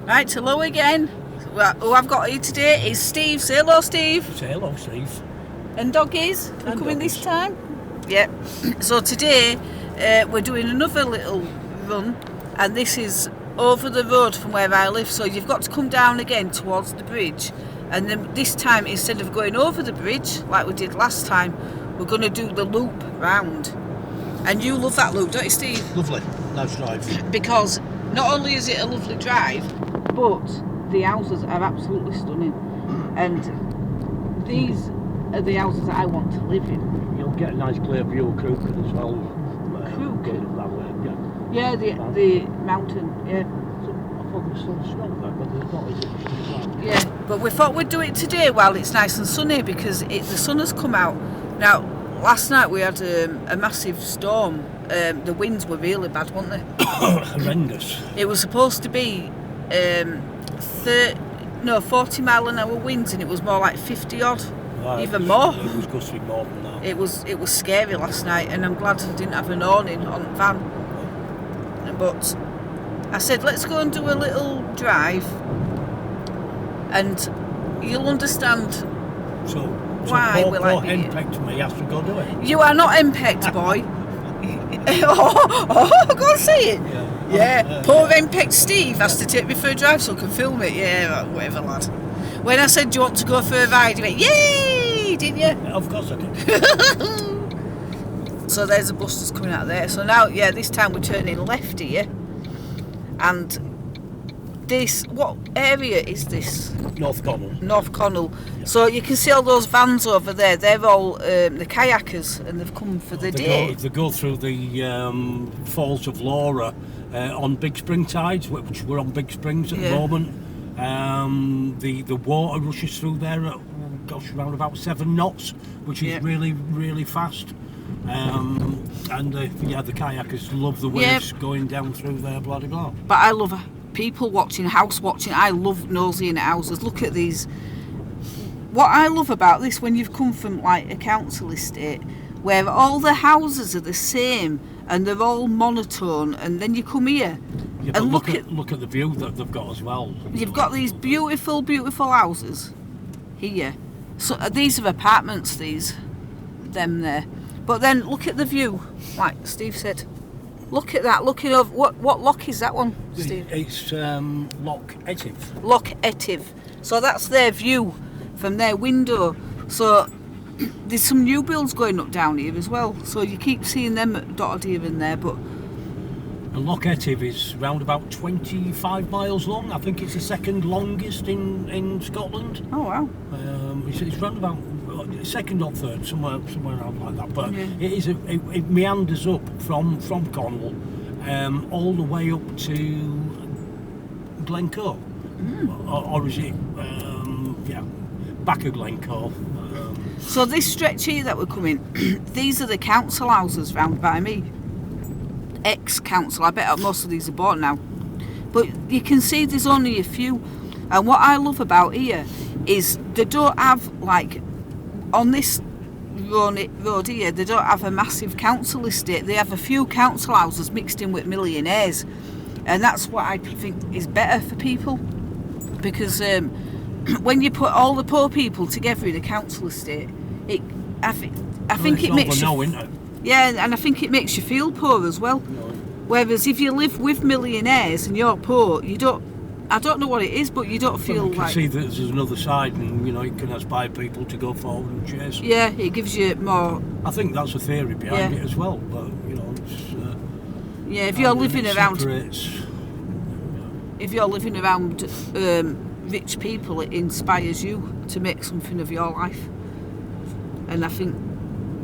Right, hello again. Well, who I've got here today is Steve. Say hello, Steve. Say hello, Steve. And doggies. We're And coming doggies. this time. Yeah. So today we're doing another little run, and this is over the road from where I live. So you've got to come down again towards the bridge, and then this time instead of going over the bridge like we did last time, we're going to do the loop round. And you love that loop, don't you, Steve? Lovely. Nice drive. Because not only is it a lovely drive, but the houses are absolutely stunning, and these are the houses that I want to live in. You'll get a nice clear view of Crooked as well. Crooked? Going up that way, yeah. Yeah, the mountain, yeah. So, I thought there was some snow there, but there's not, is it? It's just like... Yeah, but we thought we'd do it today while it's nice and sunny, because the sun has come out. Now, last night we had a massive storm. The winds were really bad, weren't they? Horrendous. It was supposed to be 40 mile an hour winds, and it was more like 50 odd, even more. It was gusting more than that. It was scary last night, and I'm glad I didn't have an awning on the van. But I said, let's go and do a little drive, and you'll understand So why we like it. henpecked me has to go do it. You are not henpecked, boy. Go and see it. Yeah, poor henpecked Steve has to take me for a drive so I can film it. Yeah, whatever, lad. When I said, do you want to go for a ride, he went, yay, didn't you? Yeah, of course I did. So there's the bus that's coming out there. So now, yeah, this time we're turning left here. And this, what area is this? North Connel. North Connel. Yeah. So you can see all those vans over there. They're all the kayakers, and they've come for the day. They go through the Falls of Laura on big spring tides, which we're on big springs at the moment. The water rushes through there at, around about 7 knots, which is really, really fast. And the kayakers love the waves going down through there, blah, blah, blah. But I love people watching, house watching. I love nosying at houses. Look at these. What I love about this, when you've come from like a council estate where all the houses are the same and they're all monotone, and then you come here and look at the view that they've got as well. You've got these beautiful, beautiful houses here. So these are apartments, them there. But then look at the view, like Steve said. Look at that. Look at what lock is that one, Steve? It's Loch Etiv. Loch Etiv. So that's their view from their window. So there's some new builds going up down here as well. So you keep seeing them dotted here and there. But Loch Etiv is round about 25 miles long. I think it's the second longest in Scotland. Oh wow! It's round about second or third, somewhere around like that. But it meanders up from Connel all the way up to Glencoe, or is it back of Glencoe? So this stretch here that we're coming, these are the council houses round by me. Ex-council. I bet most of these are bought now. But you can see there's only a few. And what I love about here is they don't have, like, on this road here, they don't have a massive council estate. They have a few council houses mixed in with millionaires. And that's what I think is better for people. Because when you put all the poor people together in a council estate, I think it makes you... Yeah, and I think it makes you feel poor as well. Whereas if you live with millionaires and you're poor, you don't... I don't know what it is, but you don't feel like... You can see that there's another side, and you can inspire people to go forward and chase. Yeah, it gives you more... I think that's a theory behind it as well, but it's... if you're living around... If you're living around rich people, it inspires you to make something of your life. And I think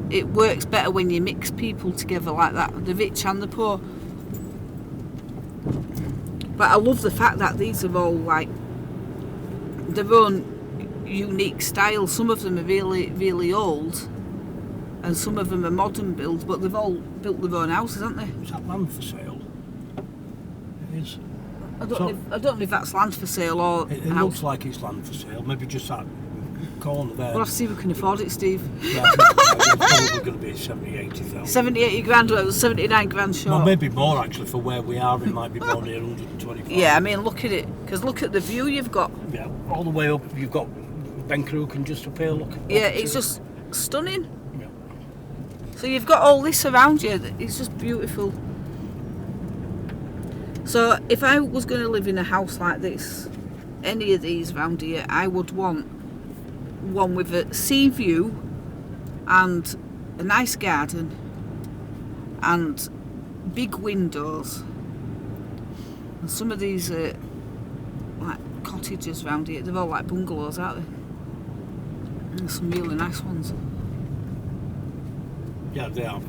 it works better when you mix people together like that, the rich and the poor. But I love the fact that these are all like their own unique style. Some of them are really, really old, and some of them are modern builds, but they've all built their own houses, haven't they? Is that land for sale? It is. I don't know if that's land for sale or it looks like it's land for sale. Maybe just that corner there. We'll have to see if we can afford it, Steve. Yeah, it's probably going to be 70, 80,000. 70, 80 grand, well, it was 79 grand short. Well, maybe more actually for where we are. It might be more near 125. Yeah, I mean, look at it, because look at the view you've got. Yeah, all the way up. You've got Bencrook and just up here. Look. Yeah, it's just stunning. Yeah. So you've got all this around you. It's just beautiful. So if I was going to live in a house like this, any of these around here, I would want one with a sea view and a nice garden and big windows. And some of these are like cottages around here. They're all like bungalows, aren't they? And some really nice ones. Yeah, they are. I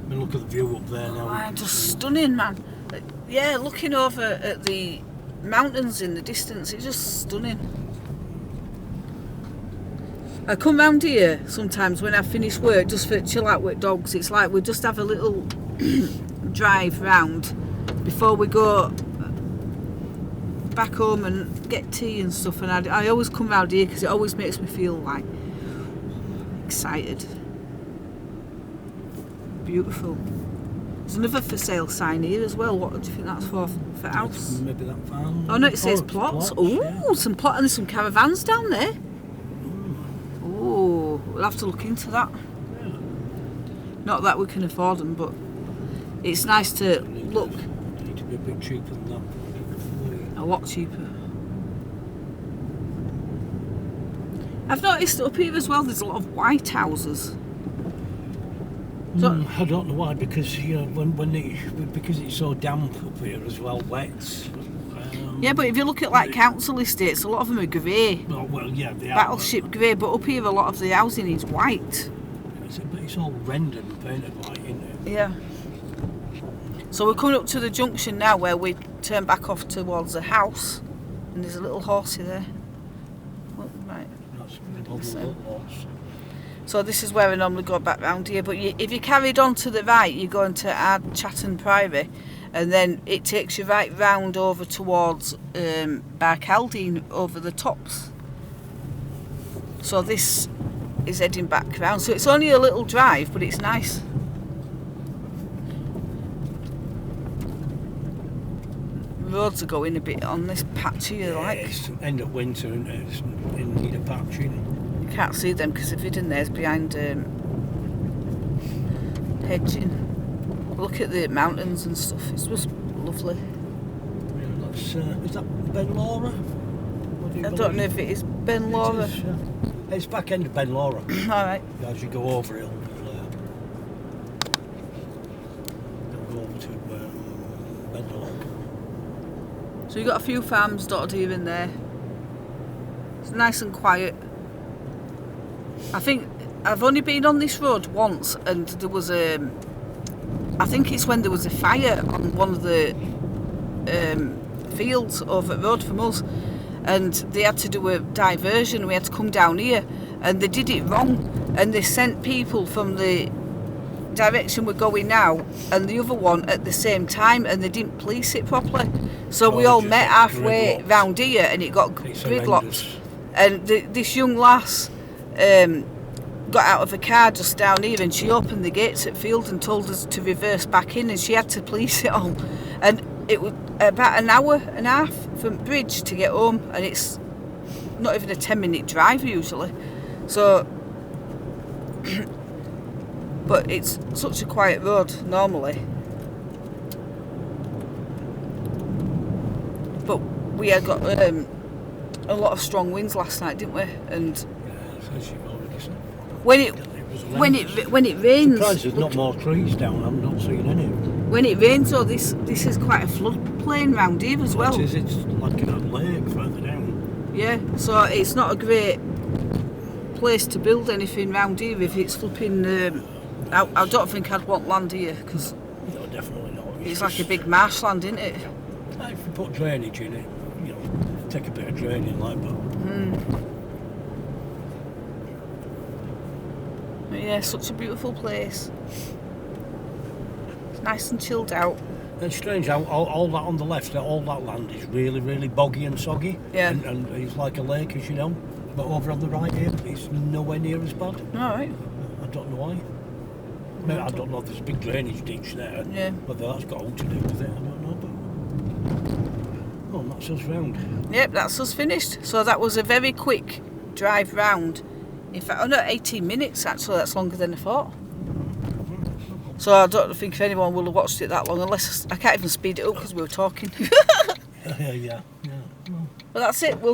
mean, look at the view up there now. Oh, just stunning, man. Yeah, looking over at the mountains in the distance, it's just stunning. I come round here sometimes when I finish work just for chill out with dogs. It's like we just have a little drive round before we go back home and get tea and stuff. And I always come round here because it always makes me feel like excited. Beautiful. There's another for sale sign here as well. What do you think that's for? For house? Maybe that farm. Oh no, it says plots. Oh, yeah. some plot and there's some caravans down there. Oh, we'll have to look into that. Yeah. Not that we can afford them, but it's nice to look. They need to be a bit cheaper than that. A lot cheaper. I've noticed up here as well. There's a lot of white houses. So, I don't know why, because you know because it's so damp up here as well, wet. yeah, but if you look at like council estates, a lot of them are grey. Oh, well, yeah, they are. Battleship grey, but up here a lot of the housing is white. But it's all rendered and painted white, isn't it? Yeah. So we're coming up to the junction now where we turn back off towards the house, and there's a little horsey there. Oh, right. That's all the little horse. So this is where I normally go back round here, but if you carried on to the right, you're going to Chatton Priory, and then it takes you right round over towards Barcaldine over the tops. So this is heading back round. So it's only a little drive, but it's nice. Roads are going a bit on this patch here, like. It's end of winter and it's in need of patching. You can't see them because they're hidden there behind hedging. Look at the mountains and stuff. It's just lovely. Yeah, that's, is that Ben Laura? I don't know if it is Ben Laura. It is, yeah. It's back end of Ben Laura. Alright. As you go over, it'll go over to Ben Laura. So you've got a few farms dotted here and there. It's nice and quiet. I think I've only been on this road once, and there was I think it's when there was a fire on one of the fields over at road from us, and they had to do a diversion. We had to come down here, and they did it wrong, and they sent people from the direction we're going now and the other one at the same time, and they didn't police it properly. So we all met halfway round here, and it got gridlocked. And this young lass got out of a car just down here, and she opened the gates at Field and told us to reverse back in, and she had to police it all. And it was about an hour and a half from Bridge to get home, and it's not even a 10-minute drive usually. So, but it's such a quiet road normally. But we had got a lot of strong winds last night, didn't we? And when it rains, surprised there's not more trees down. I'm not seeing any. When it rains, though, this is quite a floodplain round here as well. It is. It's like a lake further down. Yeah, so it's not a great place to build anything round here if it's flipping. I don't think I'd want land here because no, definitely not. It's like a big marshland, isn't it? If you put drainage in it, you know, take a bit of draining, like, but. But yeah, such a beautiful place. It's nice and chilled out. It's strange how all that on the left, all that land is really, really boggy and soggy. Yeah. And it's like a lake, as you know. But over on the right here, it's nowhere near as bad. Alright. I don't know why. Maybe, I don't know if there's a big drainage ditch there. Yeah. Whether that's got all to do with it, I don't know. But well, that's us round. Yep, that's us finished. So that was a very quick drive round. In fact, oh no, 18 minutes actually. That's longer than I thought. So I don't think if anyone will have watched it that long, unless I can't even speed it up because we were talking. Yeah. But that's it. We'll see.